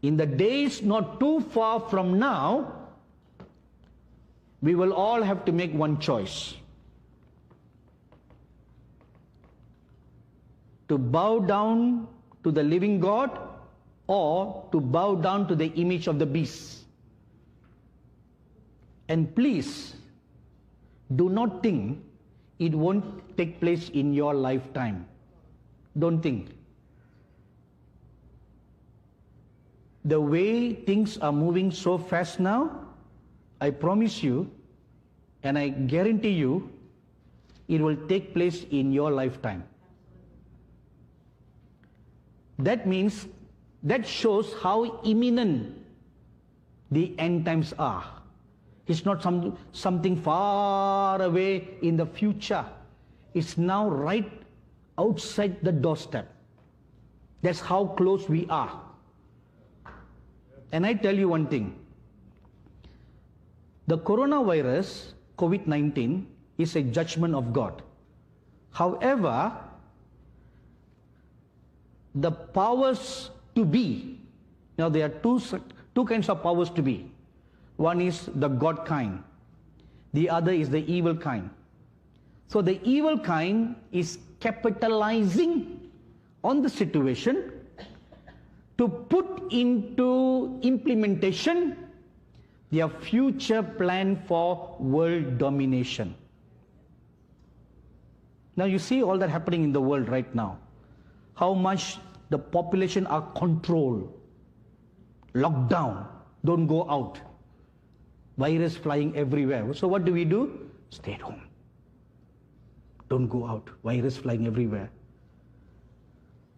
In the days not too far from now, we will all have to make one choice. To bow down to the living God or to bow down to the image of the beast. And please, do not think it won't take place in your lifetime. Don't think. The way things are moving so fast now, I promise you, and I guarantee you, it will take place in your lifetime. That means, that shows how imminent the end times are. It's not something far away in the future. It's now right outside the doorstep. That's how close we are. And I tell you one thing. The coronavirus, COVID-19, is a judgment of God. However, the powers to be, now there are two kinds of powers to be. One is the God kind. The other is the evil kind. So the evil kind is capitalizing on the situation to put into implementation their future plan for world domination. Now you see all that happening in the world right now. How much the population are controlled, locked down, don't go out. Virus flying everywhere. So what do? Stay at home. Don't go out. Virus flying everywhere.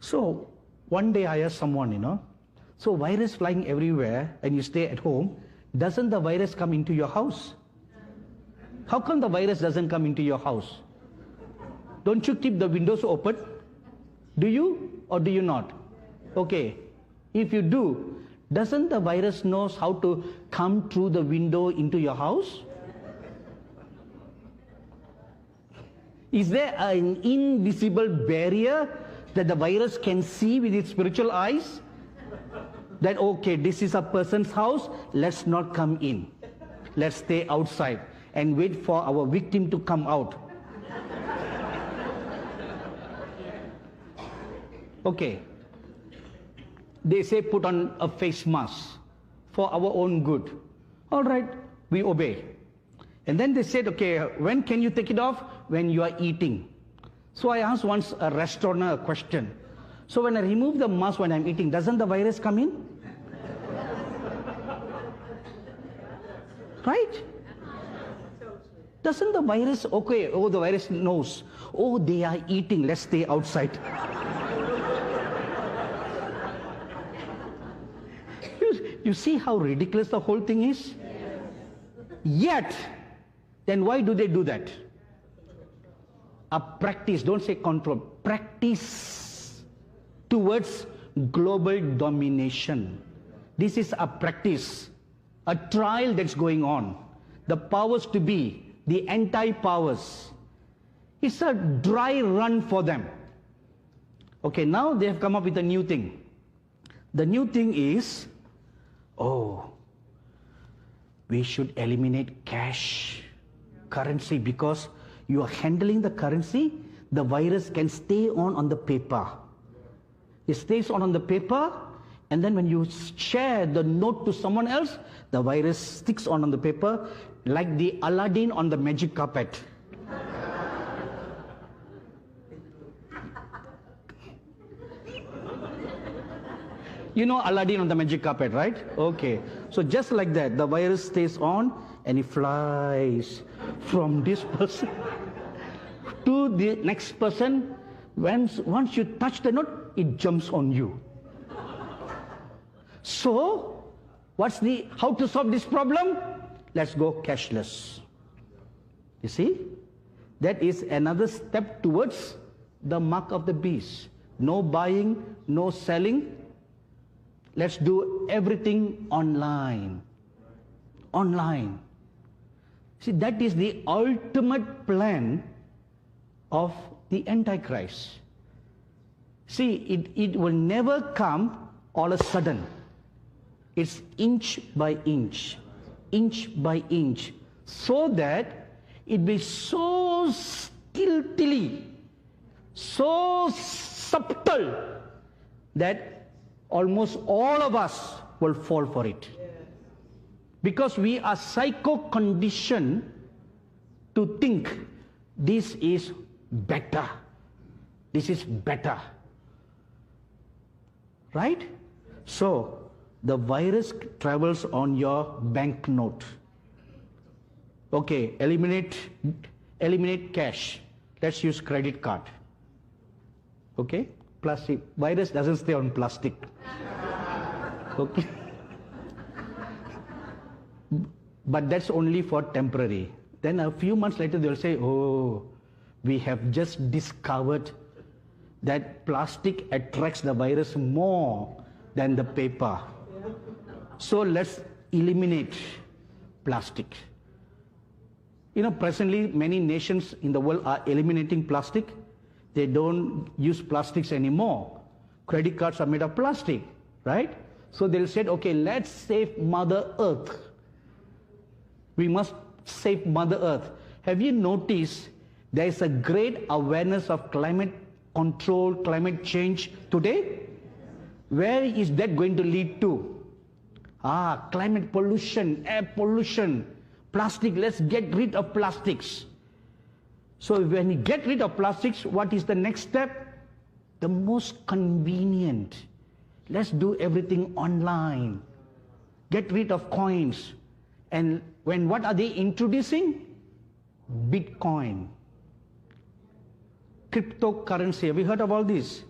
So one day I asked someone, so virus flying everywhere and you stay at home, doesn't the virus come into your house? How come the virus doesn't come into your house? Don't you keep the windows open? Do you or do you not? Okay. If you do, doesn't the virus knows how to come through the window into your house? Is there an invisible barrier that the virus can see with its spiritual eyes? That, okay, this is a person's house, let's not come in. Let's stay outside and wait for our victim to come out. Okay. They say put on a face mask for our own good. All right, we obey. And then they said, okay, when can you take it off? When you are eating. So I asked once a restaurateur a question. So when I remove the mask when I'm eating, doesn't the virus come in? Right? Doesn't the virus, okay, oh, the virus knows. Oh, they are eating, let's stay outside. You see how ridiculous the whole thing is? Yet, then why do they do that? A practice, don't say control, practice towards global domination. This is a practice, a trial that's going on. The powers to be, the anti-powers. It's a dry run for them. Okay, now they have come up with a new thing. The new thing is, oh, we should eliminate cash, currency, because you are handling the currency, the virus can stay on the paper. It stays on the paper, and then when you share the note to someone else, the virus sticks on the paper like the Aladdin on the magic carpet. You know Aladdin on the magic carpet, right? Okay. So just like that, the virus stays on and it flies from this person to the next person. Once you touch the note, it jumps on you. So, how to solve this problem? Let's go cashless. You see? That is another step towards the mark of the beast. No buying, no selling. Let's do everything online. Online. See, that is the ultimate plan of the Antichrist. See, it will never come all of a sudden. It's inch by inch, so that it be so stealthily, so subtle, that almost all of us will fall for it. Because we are psycho-conditioned to think this is better. This is better. Right? So, the virus travels on your banknote. Okay, eliminate cash. Let's use credit card. Okay? Plastic. Virus doesn't stay on plastic. Okay? But that's only for temporary. Then a few months later they'll say, oh, we have just discovered that plastic attracts the virus more than the paper. So let's eliminate plastic. You know, presently many nations in the world are eliminating plastic. They don't use plastics anymore. Credit cards are made of plastic, right? So they'll say, okay, let's save Mother Earth. We must save Mother Earth. Have you noticed there is a great awareness of climate control, climate change today? Where is that going to lead to? Climate pollution, air pollution, plastic. Let's get rid of plastics. So when you get rid of plastics, what is the next step? The most convenient. Let's do everything online. Get rid of coins. And what are they introducing? Bitcoin. Cryptocurrency. Have you heard about this?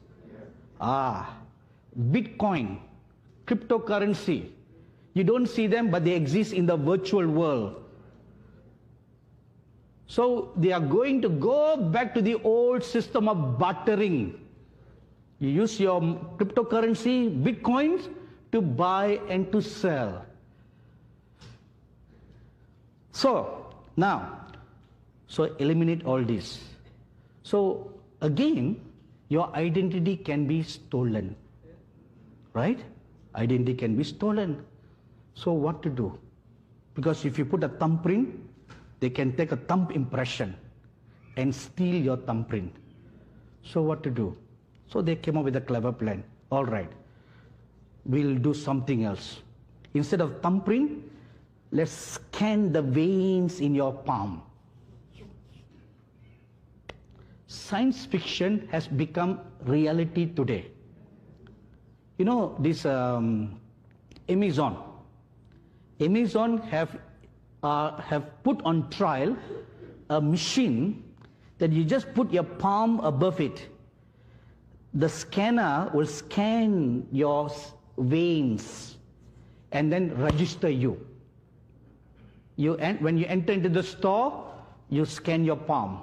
Bitcoin. Cryptocurrency. You don't see them, but they exist in the virtual world. So they are going to go back to the old system of bartering. You use your cryptocurrency, Bitcoins, to buy and to sell. So now, eliminate all this. So again, your identity can be stolen, right? Identity can be stolen. So what to do? Because if you put a thumbprint, they can take a thumb impression and steal your thumbprint. So what to do? So they came up with a clever plan. All right, we'll do something else. Instead of thumbprint, let's scan the veins in your palm. Science fiction has become reality today. You know, this Amazon have put on trial a machine that you just put your palm above it. The scanner will scan your veins and then register you. When you enter into the store, you scan your palm.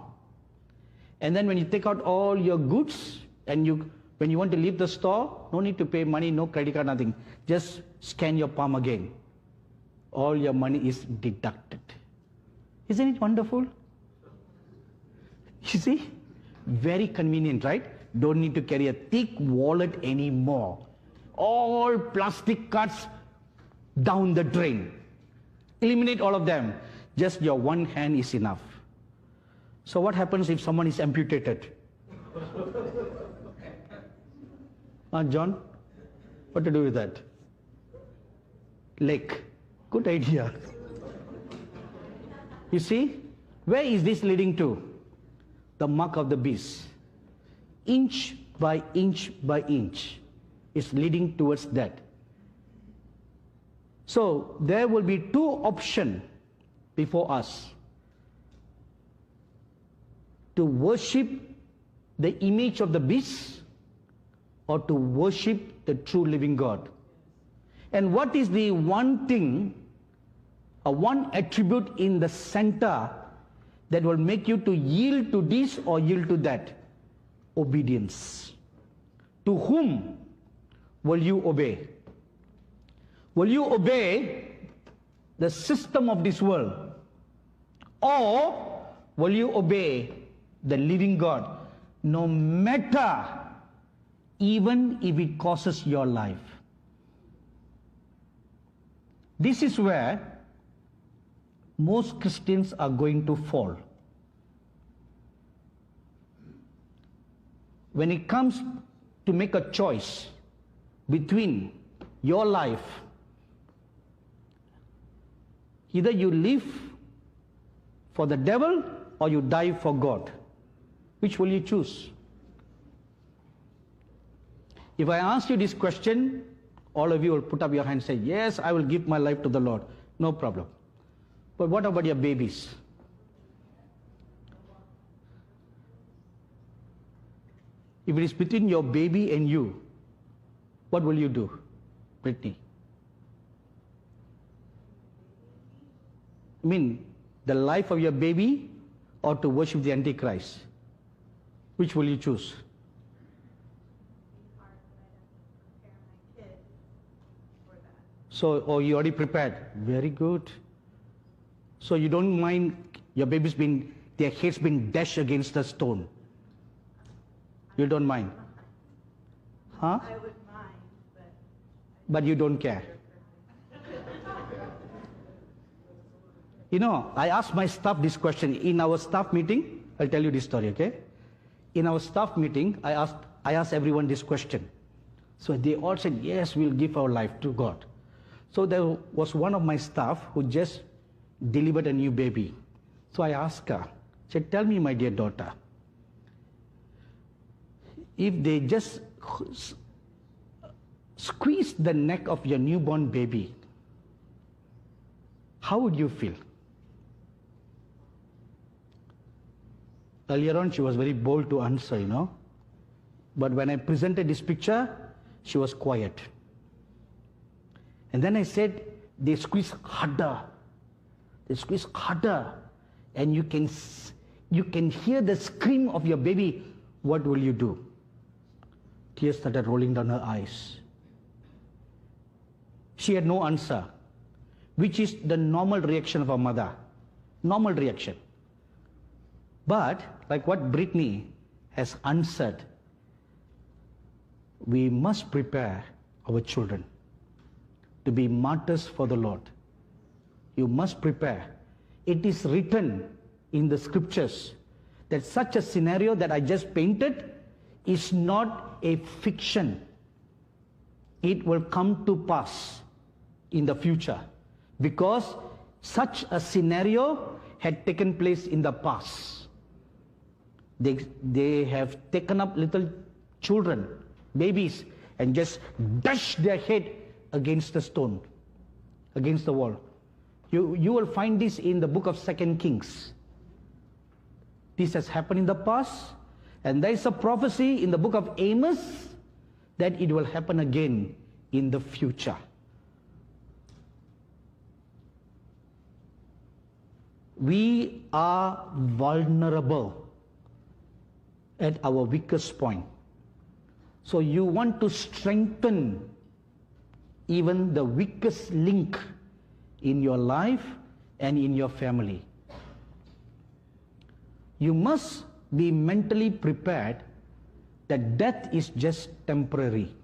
And then when you take out all your goods and when you want to leave the store, no need to pay money, no credit card, nothing. Just scan your palm again. All your money is deducted. Isn't it wonderful? You see? Very convenient, right? Don't need to carry a thick wallet anymore. All plastic cards down the drain. Eliminate all of them. Just your one hand is enough. So what happens if someone is amputated? John, what to do with that? Leg. Good idea. You see, where is this leading to? The mark of the beast. Inch by inch by inch is leading towards that. So there will be two options before us. To worship the image of the beast or to worship the true living God. And what is the one thing, one attribute in the center that will make you to yield to this or yield to that? Obedience. To whom will you obey? Will you obey the system of this world? Or will you obey the living God, no matter, even if it costs your life? This is where most Christians are going to fall. When it comes to make a choice between your life, either you live for the devil or you die for God. Which will you choose? If I ask you this question, all of you will put up your hand and say, yes, I will give my life to the Lord. No problem. But what about your babies? If it is between your baby and you, what will you do, Brittany? I mean, the life of your baby or to worship the Antichrist? Which will you choose? So, oh, you already prepared. Very good. So you don't mind your baby's their heads being dashed against the stone? You don't mind? Huh? I would mind, but you don't care. You know, I asked my staff this question in our staff meeting. I'll tell you this story, okay? In our staff meeting, I asked everyone this question. So they all said, yes, we'll give our life to God. So there was one of my staff who just delivered a new baby. So I asked her, I said, tell me, my dear daughter, if they just squeeze the neck of your newborn baby, how would you feel? Earlier on, she was very bold to answer, you know. But when I presented this picture, she was quiet. And then I said, they squeeze harder. They squeeze harder. And you can hear the scream of your baby. What will you do? Tears started rolling down her eyes. She had no answer, which is the normal reaction of a mother. Normal reaction. But, like what Brittany has answered, we must prepare our children to be martyrs for the Lord. You must prepare. It is written in the scriptures that such a scenario that I just painted is not a fiction. It will come to pass in the future because such a scenario had taken place in the past. They have taken up little children, babies, and just dashed their head against the stone, against the wall. You will find this in the book of 2 Kings. This has happened in the past, and there is a prophecy in the book of Amos that it will happen again in the future. We are vulnerable at our weakest point. So you want to strengthen even the weakest link in your life and in your family. You must be mentally prepared that death is just temporary.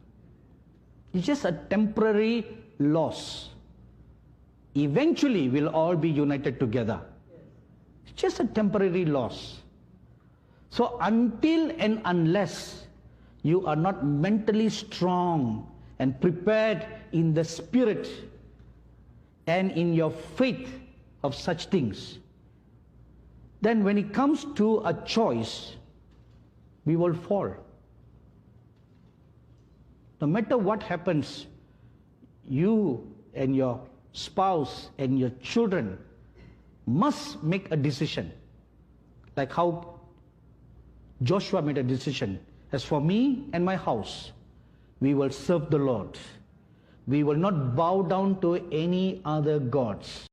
It's just a temporary loss. Eventually we'll all be united together. It's just a temporary loss. So until and unless you are not mentally strong and prepared in the spirit and in your faith of such things, then when it comes to a choice, we will fall. No matter what happens, you and your spouse and your children must make a decision. Like how Joshua made a decision. As for me and my house, we will serve the Lord. We will not bow down to any other gods.